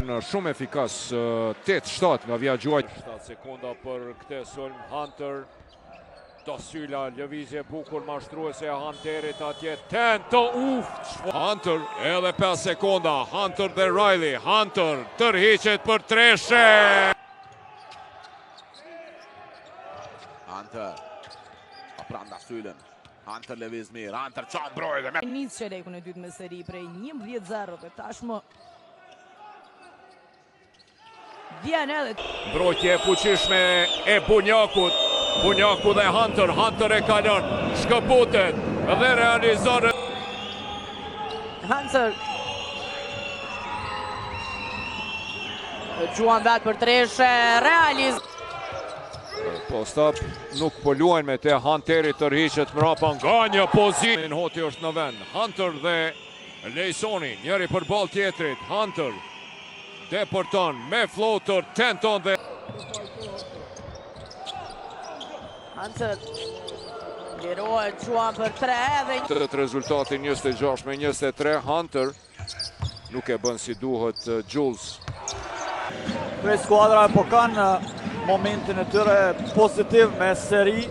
qenë shumë efikas 8-7 nga Via Gjuaj. 7 sekonda për këtë sulm. Hunter Dosyla, lëvizje bukur mashtruese e Hunterit atje. Tento, Hunter edhe 5 sekonda. Hunter dhe Riley. Hunter tërhiqet për treshe. Hunter pranda sylen. Hunter lëviz mirë. Hunter çon mbrojtje me Nis çelekun e dytë me seri prej 11-0 dhe tashmë vjen edhe mbrojtje e fuqishme e Bunjakut. Bunjaku dhe Hunter. Hunter e kalon, shkëputet dhe realizon. Hunter Gjuan vet për treshe, realiz. Postap nuk po luajnë me te. Hunteri tërhiqet mrapa nga një pozitë. Hoti është në vend. Hunter dhe Lejsoni, njëri për ball tjetrit. Hunter deporton me floater, tenton dhe Hunter lirohet Gjuan për 3 dhe të rezultati 26-23. Hunter nuk e bën si duhet Jules. Prej skuadra po kanë momentin e tyre pozitiv me seri.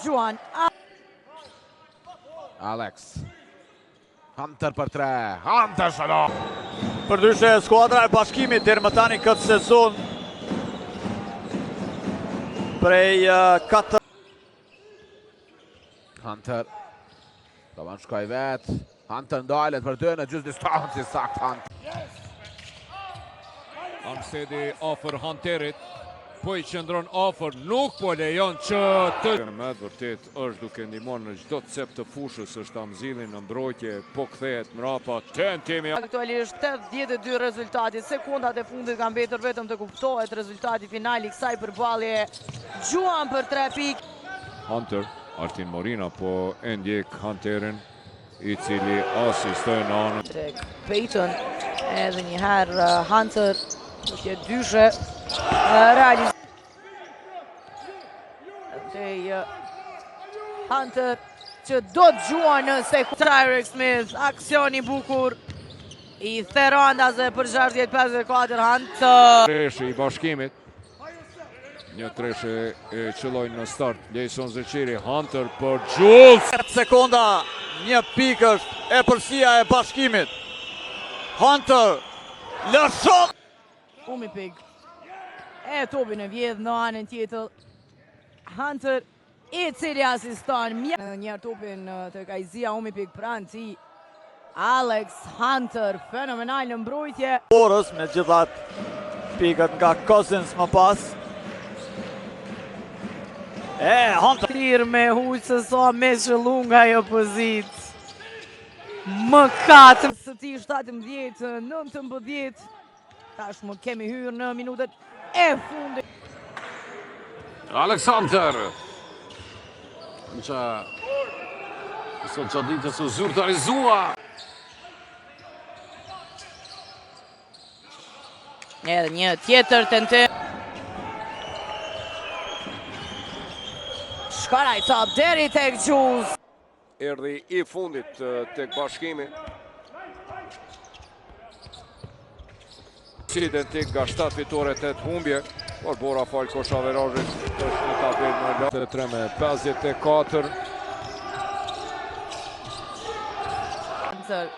Gjuan Alex. Hunter për 3. Hunter shalo. Përdryshe skuadra e Bashkimit deri më tani këtë sezon prej 4. Hunter Tavan shkoj vet. Hunter ndalet për 2 në gjysmë distancë sakt Hunter. Armstedi ofër Hunterit, po i qëndron ofër, nuk po lejon që të... Me vërtet është duke ndihmuar në çdo cep të fushës, është Amzili në mbrojtje, po kthehet mrapa, tentimi. Aktualisht 82 rezultati, sekundat e fundit kanë mbetur vetëm të kuptohet rezultati final i kësaj përballje. Gjuan për 3 pikë. Hunter, Artin Morina po e ndjek Hunterin, i cili asistoi në anën. Tek Peyton, edhe një herë Hunter që dyshe realiz. Hunter që do të Gjuan në sekundë. Tyrek Smith, aksioni bukur i Therandase për 60-54. Hunter Treshe i Bashkimit. Një treshe e qëlloj në start. Lejson Zeqiri, Hunter për Jules. 7 sekonda, një pikë është e përsia e Bashkimit. Hunter lëshon. Umipik e topin e vjedh në anën tjetër. Hunter i cili asiston njërë topin të Kajzia. Umipik pranë ti Alex Hunter, fenomenal në mbrojtje. Orës me gjithat pikët nga Cousins më pas. Hunter Tirë me hujtë se sa me shëllu nga jo pozit. Më 4 së ti 17-19. Tashmë kemi hyrë në minutet e fundit. Alexander që sot që ditës u zyrtarizua. Edhe një tjetër tentim. Shkaraj top deri tek Jules. Erdhi i fundit tek Bashkimi. Identik nga 7 fitore 8 humbje, por Bora fal Koshaverozhit është në tabelë më lart 3 me 54. Hunter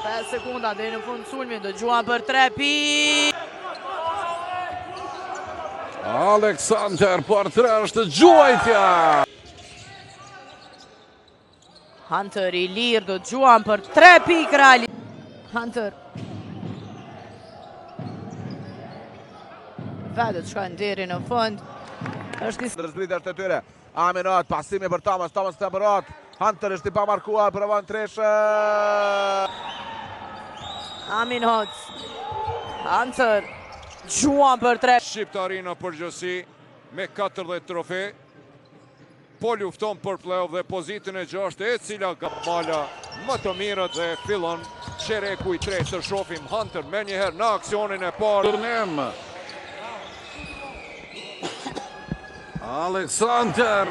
5 sekunda deri në fund sulmit, do Gjuan për 3 pikë. Alexander për 3 është Gjuajtja. Hunter i lirë, do Gjuan për 3 pikë reali. Hunter vetët shkojnë deri në fund. Është Ndërzbritja është e tyre. Aminat, pasimi për Thomas të mërat. Hunter është i pamarkuar për avant treshe. Aminat. Hunter Gjuan për 3. Shqiptari në përgjithësi me 14 trofe. Po lufton për play-off dhe pozitën e 6 e cila ka mala më të mirët dhe fillon qereku i 3 të shohim Hunter me njëherë në aksionin e parë. Turnem Aleksander.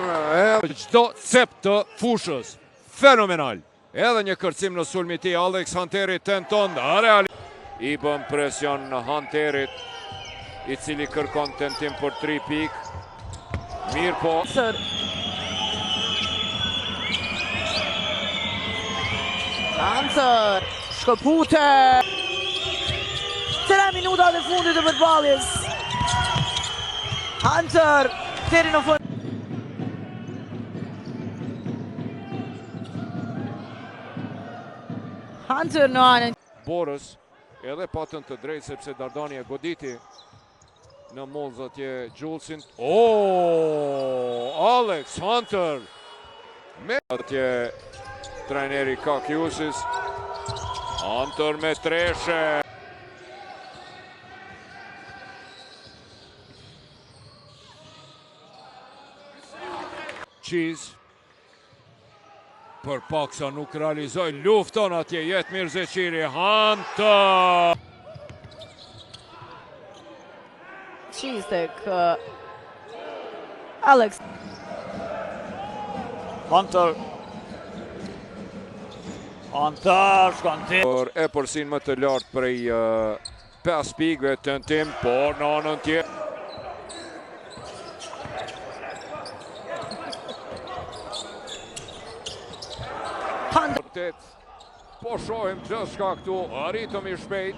Çdo cep të fushës. Fenomenal. Edhe një kërcim në sulmi ti Aleksanteri tenton i bën presion në Hunterit, i cili kërkon tentim për 3 pikë. Mirë po. Hunter shkëpute 3 minuta dhe fundit të përballjes. Hunter deri në fund. Hunter në anën. Borës edhe patën të drejtë sepse Dardani e goditi në Molz atje Gjullsin. Alex Hunter me atje trajneri Kakiusis. Hunter me treshe. Qiz për paksa nuk realizoj lufton atje Jetmir Zeqiri. Hunter Qiz tek Alex Hunter shkon ti. Por e përsin më të lartë prej 5 pikëve tentim, por në anën tjetër. Po shohim që shka këtu, arritëm I shpejt,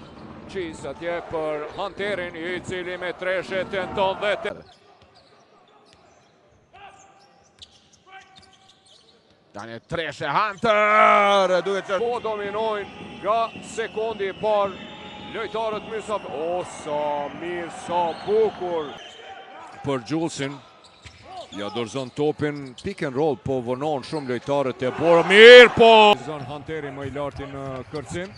Qiz atje për Hunterin, I cili me treshe tenton dhe Tani treshe Hunter, duhet që po dominojnë nga sekundi par lojtarët Mysa. Sa mirë, sa bukur për Gjullsin. Ja dorëzon topin, pick and roll, po vonon shumë lojtarët e Borë. Mirë po! Zon Hunteri më I larti në kërcim.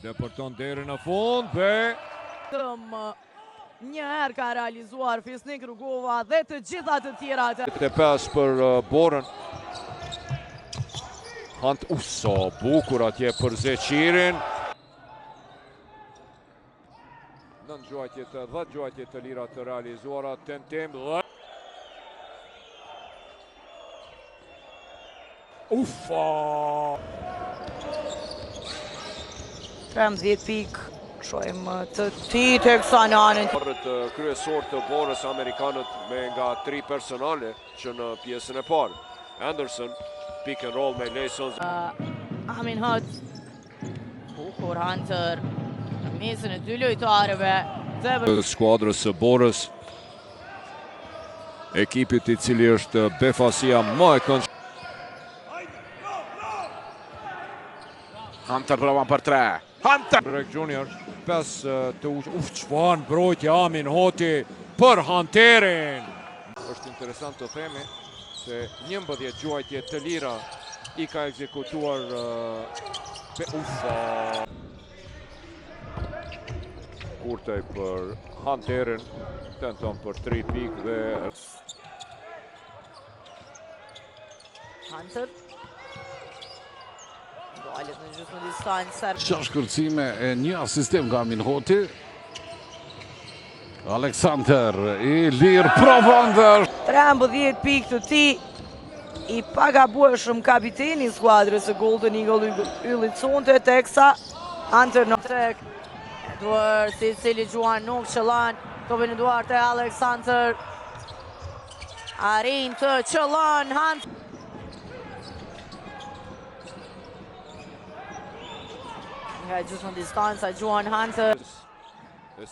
Depërton deri në fund, një herë ka realizuar Fisnik Rugova dhe të gjitha të tjera. 5 për Borën. Sa bukur atje për Zeqirin. 9 gjuajtje të 10 gjuajtje të lira të realizuara, tentim dhe... 13 pikë, shojmë të ti të kësa në anën. Kryesor të Borës Amerikanët me nga 3 personale që në pjesën e parë. Anderson, pick and roll me Lejson. Amin Hët, bukur Hunter, në mesën e 2 lojtarëve. Skuadrës së Borës, ekipit I cili është befasia më e këndshme. Hunter provan për 3. Hunter! Brek Junior, 5 të uqë. Çfarë mbrojtje Amin Hoti për Hunterin. Është interesant të themi se 11 gjuajtje të lira I ka ekzekutuar Kurtaj për Hunterin, tenton për 3 pikë dhe... Hunter. Doalet në gjysmë distancë. 6 kërcime e 1 asistim nga Amin Hoti. Aleksander I lirë provon dhe 13 pikë të ti I pagabueshëm kapiteni skuadrës së Golden Eagle Ylli Conte, teksa Hunter në trek. Edward si cili gjuan nuk qëllan, topin e duart e Aleksander. Arrin të qëllan Hunter. Nga gjysmë distanca gjuan Hunter.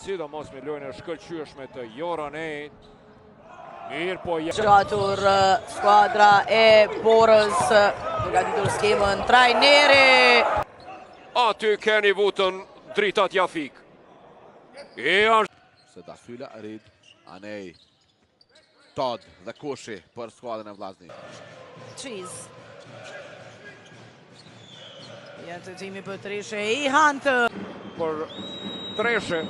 Sidomos me lojën e shkëlqyeshme të Joranejt. Mirë po gjatur skuadra e Borës, përgatitur skemën trajneri. Aty keni vutën dritat Jafik. Se Dasyla, Rid, Anej, Todd dhe Kushi për skuadrën e vllazni. Qiz. Jetë timi për treshe I Hunter. Për treshe,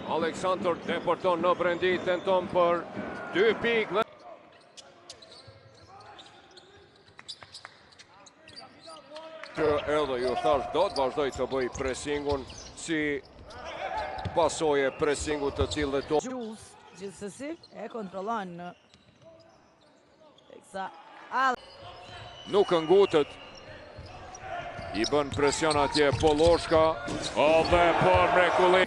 Aleksander deporton në brendi, tenton për 2 pikë dhe... Që edhe ju thash do të vazhdoj të bëj presingun si pasoje presingu të cilë dhe to. Gjullës Gjithsesi e kontrollon teksa Nuk ngutet. I bën presion atje Poloshka. Dhe për mrekulli.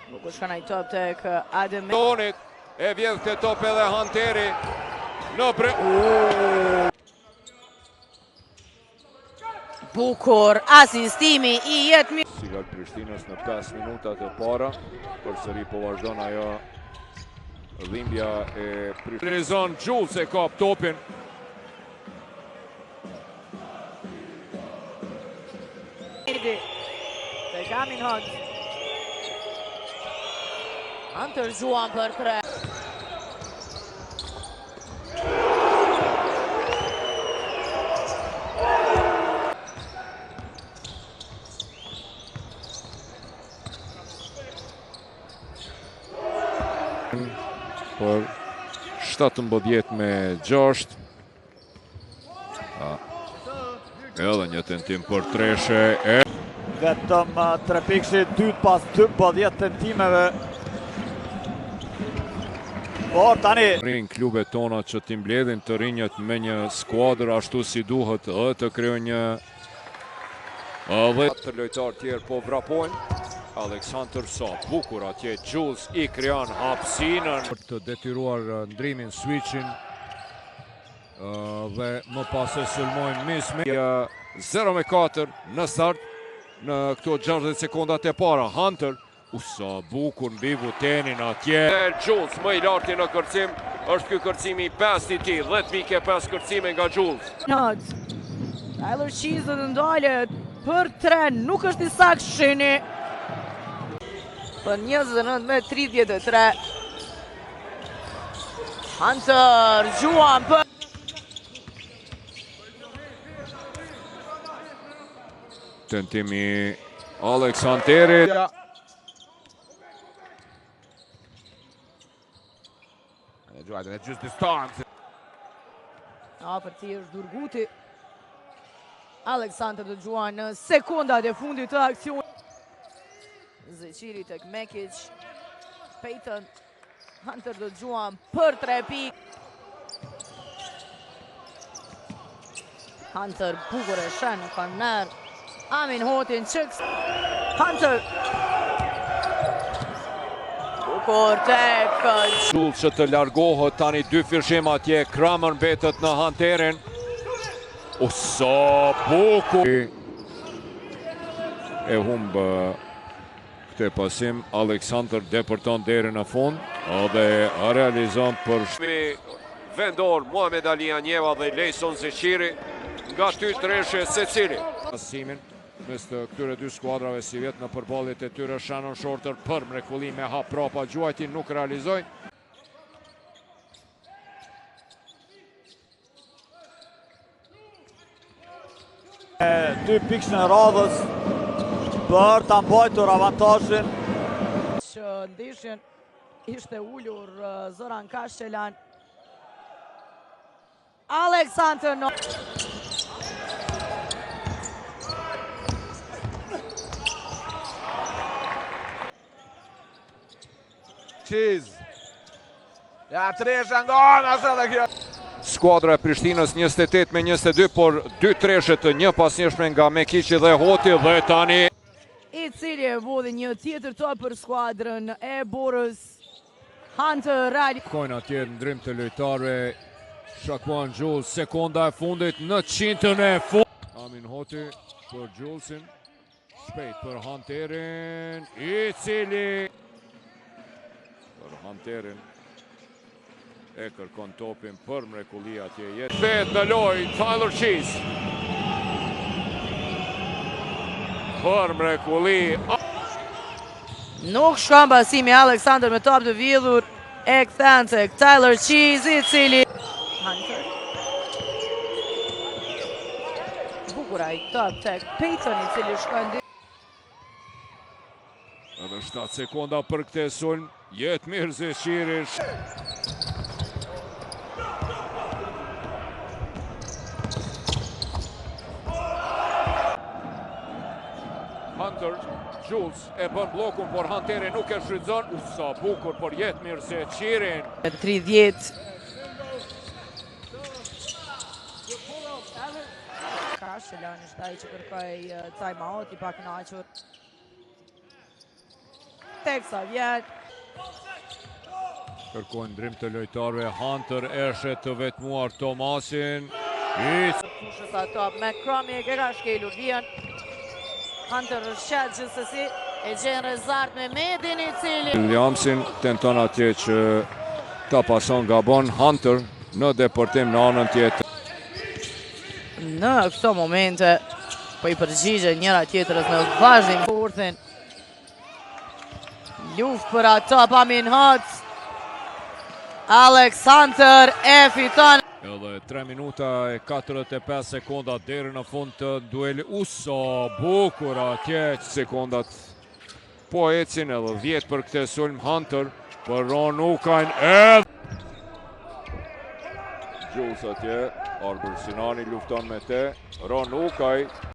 Nuk shkon ai top tek Adem. Tonit e vjedh te top edhe Hunteri. Në bukur asistimi I jetë mirë. Sigal Prishtinës në 5 minutat e para. Përsëri po vazhdon ajo dhimbja e Prishtinës. Jules e kap topin. Tek Amin Hot. Hunter Juan për 3. Për 17-6. Edhe një tentim për treshe. Vetëm 3 pikësh dytë pas 12 tentimeve. Por tani Rinë klubet tona që t'i mbledhin të rinjët me një skuadër ashtu si duhet dhe të kryon një të lojtar tjerë po vrapojnë. Aleksandr sa bukur atje Jules I kryon hapësinën për të detyruar ndrimin switchin dhe më pas e sulmojnë Misme 0-4 në start në këto 60 sekundat e para. Hunter sa bukur mbi Vutenin atje. Jules më I larti në kërcim, është ky kërcimi I 5 I tij, 10 pike 5 kërcime nga Jules. Tyler Cheese do të ndalet për 3, nuk është I saktë shini. Për 29-33. Hunter Juan për tentimi Aleksanderi. Gjuajtën e gjysë distancë. Për ti është Durguti. Aleksandr do Juan në sekundat e fundit të aksionit. Zeqiri tek Mekic. Peyton. Hunter do Juan për 3 pikë. Hunter bukur e shen në korner. Amin Hotin qëks. Hunter. Bukur tek Jules që të largohet tani 2 fishim atje. Kramer mbetet në Hunterin. Sa bukur. E humbë këtë pasim. Aleksandr depërton derën në fund dhe realizon për vendor Muhamed Ali Anjeva dhe Lejson Zeqiri nga 2 treshe secili. Pasimin mes të këtyre 2 skuadrave si vjet në përballjet e tyre. Shannon Shorter për mrekulli me hap prapa gjuajtin nuk realizoi. Dy pikë në radhës për ta mbajtur avantazhin. Që ndeshjen ishte ulur Zoran Kashqelan. Aleksandr no. Cheese. Ja, treshe nga dhe kjo. Skuadra e Prishtinës 28-22, por 2 treshe të një pasnjëshme nga Mekiqi dhe Hoti dhe tani I cili e vodhi një tjetër top për skuadrën e Borës. Hunter Rally. Kojnë atje ndrim të lojtarëve. Shakuan Jules, sekonda e fundit në 100-ën e fund. Amin Hoti për Julesin. Shpejt për Hunterin, I cili për Hunterin e kërkon topin për mrekulli atje jetë. Bet në loj, Tyler Cheese. Për mrekulli. Nuk shkon pasimi Aleksandr me top të vjedhur e kthen tek Tyler Cheese I cili Hunter. Bukur ai top tek Peyton I cili shkon Edhe 7 sekonda për këtë sulm. Jetë mirë Zeqiri. Hunter, Jules e bën blokun, por Hunteri nuk e shfrytëzon. Sa bukur, por jetë mirë se qirin. 30. Shëlan është ai që kërkoi time-out, i pak kënaqur. Teksa vjen. Kërkojnë ndrim të lojtarëve. Hunter eshe të vetmuar Tomasin. Fushës ato, McCrummy e ka shkelur, vjen. Hunter është qatë gjithsesi, e gjenë Rezart me Medin i cili. Williamsin tenton atje që ta pason gabon. Hunter në deportim në anën tjetër. Në këto momente, po i përgjigje njëra tjetërës në vazhdim kurthin. Luft për ato, pamin hot. Alex Hunter e fiton. Edhe 3 minuta e 45 sekonda deri në fund të dueli. Uso bukur atje. Sekondat po ecin edhe 10 për këtë sulm. Hunter për Ron Ukajn edhe Jules atje. Arbër Sinani lufton me te. Ron Ukaj